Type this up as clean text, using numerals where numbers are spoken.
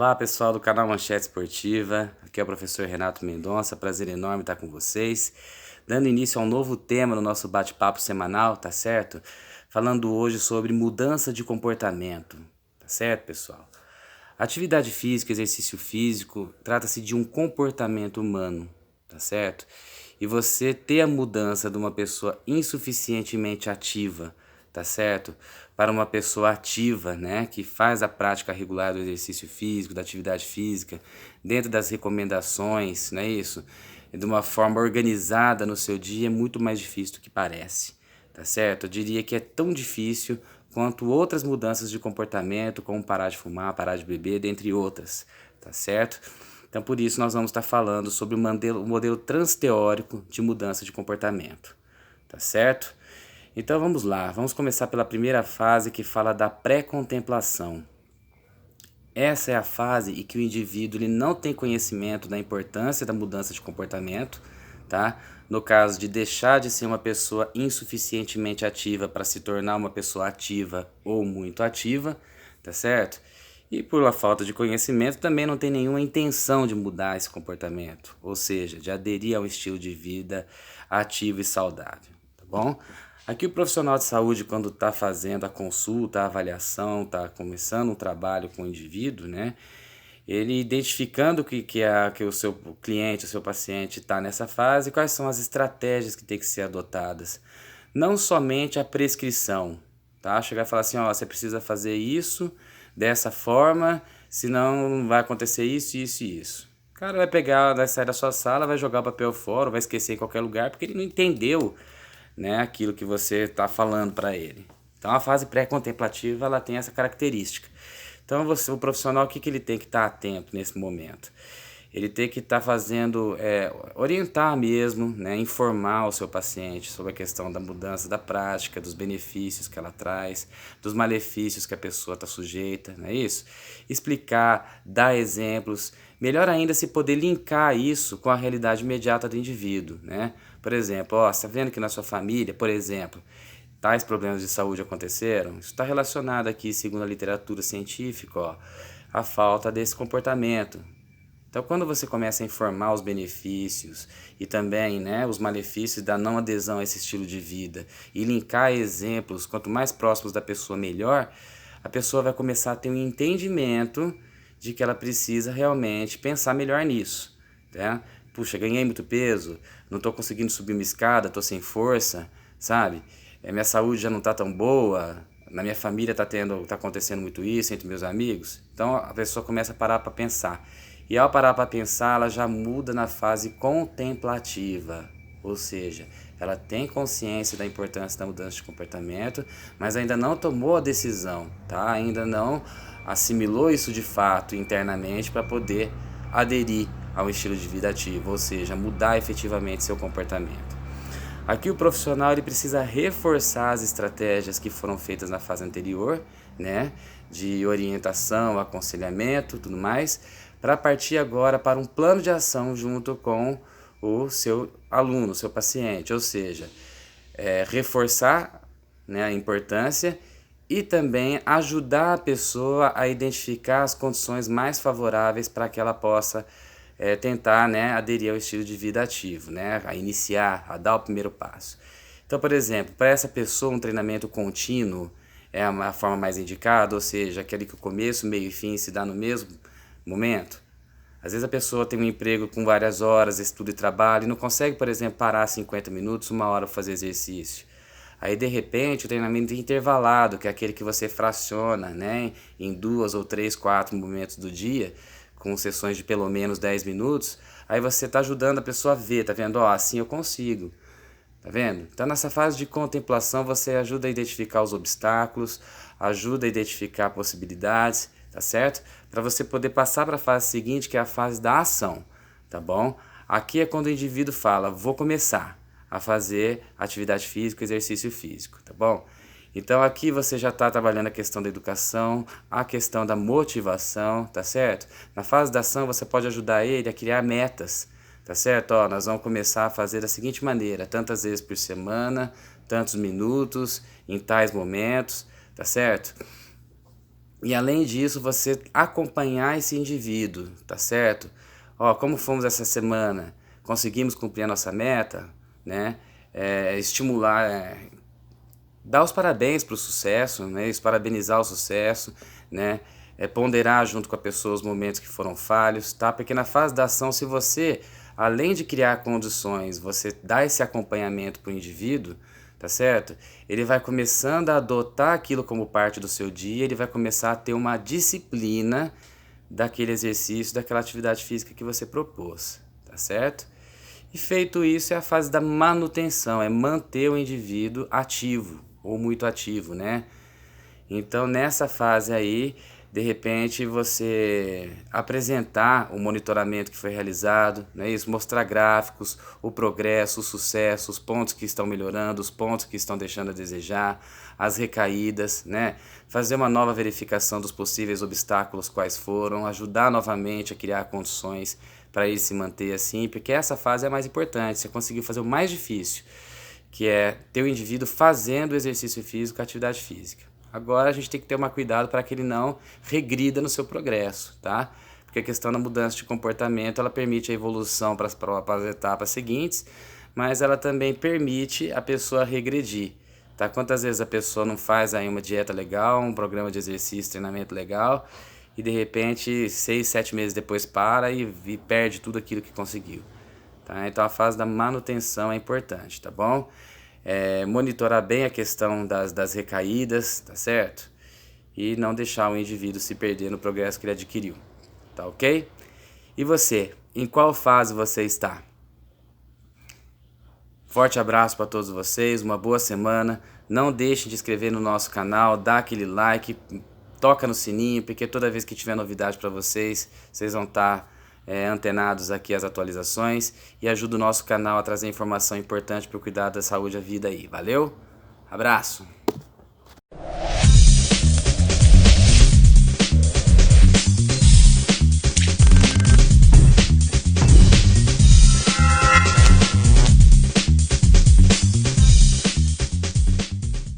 Olá pessoal do canal Manchete Esportiva, aqui é o professor Renato Mendonça, prazer enorme estar com vocês, dando início a um novo tema no nosso bate-papo semanal, tá certo? Falando hoje sobre mudança de comportamento, tá certo pessoal? Atividade física, exercício físico, trata-se de um comportamento humano, tá certo? E você ter a mudança de uma pessoa insuficientemente ativa, tá certo? Para uma pessoa ativa, né, que faz a prática regular do exercício físico, da atividade física, dentro das recomendações, não é isso? De uma forma organizada no seu dia, é muito mais difícil do que parece, tá certo? Eu diria que é tão difícil quanto outras mudanças de comportamento, como parar de fumar, parar de beber, dentre outras, tá certo? Então, por isso, nós vamos estar falando sobre o modelo transteórico de mudança de comportamento, tá certo? Então, vamos lá. Vamos começar pela primeira fase, que fala da pré-contemplação. Essa é a fase em que o indivíduo ele não tem conhecimento da importância da mudança de comportamento, tá? No caso de deixar de ser uma pessoa insuficientemente ativa para se tornar uma pessoa ativa ou muito ativa, tá certo? E por uma falta de conhecimento também não tem nenhuma intenção de mudar esse comportamento, ou seja, de aderir a um estilo de vida ativo e saudável, tá bom? Aqui o profissional de saúde, quando está fazendo a consulta, a avaliação, está começando um trabalho com o indivíduo, né? Ele identificando que o seu cliente, o seu paciente está nessa fase, quais são as estratégias que tem que ser adotadas. Não somente a prescrição, tá? Chegar e falar assim, ó, você precisa fazer isso dessa forma, senão vai acontecer isso, isso e isso. O cara vai pegar, vai sair da sua sala, vai jogar o papel fora, vai esquecer em qualquer lugar, porque ele não entendeu, né, aquilo que você está falando para ele. Então a fase pré-contemplativa ela tem essa característica. Então o profissional, o que ele tem que estar atento nesse momento? Ele tem que estar fazendo, orientar mesmo, né, informar o seu paciente sobre a questão da mudança da prática, dos benefícios que ela traz, dos malefícios que a pessoa está sujeita, não é isso? Explicar, dar exemplos, melhor ainda se poder linkar isso com a realidade imediata do indivíduo, né? Por exemplo, ó, você está vendo que na sua família, por exemplo, tais problemas de saúde aconteceram? Isso está relacionado aqui, segundo a literatura científica, ó, à falta desse comportamento. Então, quando você começa a informar os benefícios e também, né, os malefícios da não adesão a esse estilo de vida e linkar exemplos, quanto mais próximos da pessoa, melhor, a pessoa vai começar a ter um entendimento de que ela precisa realmente pensar melhor nisso, né? Puxa, ganhei muito peso, não estou conseguindo subir uma escada, estou sem força, sabe? Minha saúde já não está tão boa, na minha família tá acontecendo muito isso entre meus amigos. Então a pessoa começa a parar para pensar. E ao parar para pensar, ela já muda na fase contemplativa, ou seja, ela tem consciência da importância da mudança de comportamento, mas ainda não tomou a decisão, tá? Ainda não assimilou isso de fato internamente para poder aderir ao estilo de vida ativo, ou seja, mudar efetivamente seu comportamento. Aqui o profissional ele precisa reforçar as estratégias que foram feitas na fase anterior, né, de orientação, aconselhamento, tudo mais, para partir agora para um plano de ação junto com o seu aluno, o seu paciente, ou seja, reforçar, né, a importância e também ajudar a pessoa a identificar as condições mais favoráveis para que ela possa tentar, né, aderir ao estilo de vida ativo, né, a iniciar, a dar o primeiro passo. Então, por exemplo, para essa pessoa um treinamento contínuo é a forma mais indicada, ou seja, aquele que o começo, meio e fim se dá no mesmo momento. Às vezes a pessoa tem um emprego com várias horas, estudo e trabalho, e não consegue, por exemplo, parar 50 minutos, uma hora para fazer exercício. Aí, de repente, o treinamento intervalado, que é aquele que você fraciona, né, em 2 ou 3, 4 momentos do dia, com sessões de pelo menos 10 minutos, aí você está ajudando a pessoa a ver, tá vendo? Ó, assim eu consigo, tá vendo? Então, nessa fase de contemplação, você ajuda a identificar os obstáculos, ajuda a identificar possibilidades, tá certo? Para você poder passar para a fase seguinte, que é a fase da ação, tá bom? Aqui é quando o indivíduo fala, vou começar a fazer atividade física, exercício físico, tá bom? Então aqui você já está trabalhando a questão da educação, a questão da motivação, tá certo? Na fase da ação você pode ajudar ele a criar metas, tá certo? Ó, nós vamos começar a fazer da seguinte maneira, tantas vezes por semana, tantos minutos, em tais momentos, tá certo? E além disso, você acompanhar esse indivíduo, tá certo? Ó, como fomos essa semana? Conseguimos cumprir a nossa meta, né? Estimular, dar os parabéns para o sucesso, né? Parabenizar o sucesso, né? Ponderar junto com a pessoa os momentos que foram falhos, tá? Porque na fase da ação, se você, além de criar condições, você dá esse acompanhamento para o indivíduo, tá certo? Ele vai começando a adotar aquilo como parte do seu dia, ele vai começar a ter uma disciplina daquele exercício, daquela atividade física que você propôs, tá certo? E feito isso é a fase da manutenção, é manter o indivíduo ativo ou muito ativo, né? Então nessa fase aí, de repente você apresentar o monitoramento que foi realizado, não é isso? Mostrar gráficos, o progresso, o sucesso, os pontos que estão melhorando, os pontos que estão deixando a desejar, as recaídas, né? Fazer uma nova verificação dos possíveis obstáculos quais foram, ajudar novamente a criar condições para ele se manter assim, porque essa fase é a mais importante, você conseguiu fazer o mais difícil, que é ter o indivíduo fazendo exercício físico, atividade física. Agora a gente tem que ter um cuidado para que ele não regrida no seu progresso, tá? Porque a questão da mudança de comportamento, ela permite a evolução para as etapas seguintes, mas ela também permite a pessoa regredir, tá? Quantas vezes a pessoa não faz aí uma dieta legal, um programa de exercício, treinamento legal, e de repente 6, 7 meses depois para e perde tudo aquilo que conseguiu. Tá? Então a fase da manutenção é importante, tá bom? Monitorar bem a questão das recaídas, tá certo? E não deixar o indivíduo se perder no progresso que ele adquiriu, tá ok? E você, em qual fase você está? Forte abraço para todos vocês, uma boa semana. Não deixe de inscrever no nosso canal, dá aquele like, toca no sininho, porque toda vez que tiver novidade para vocês, vocês vão estar antenados aqui às atualizações e ajuda o nosso canal a trazer informação importante para o cuidado da saúde e da vida aí. Valeu? Abraço!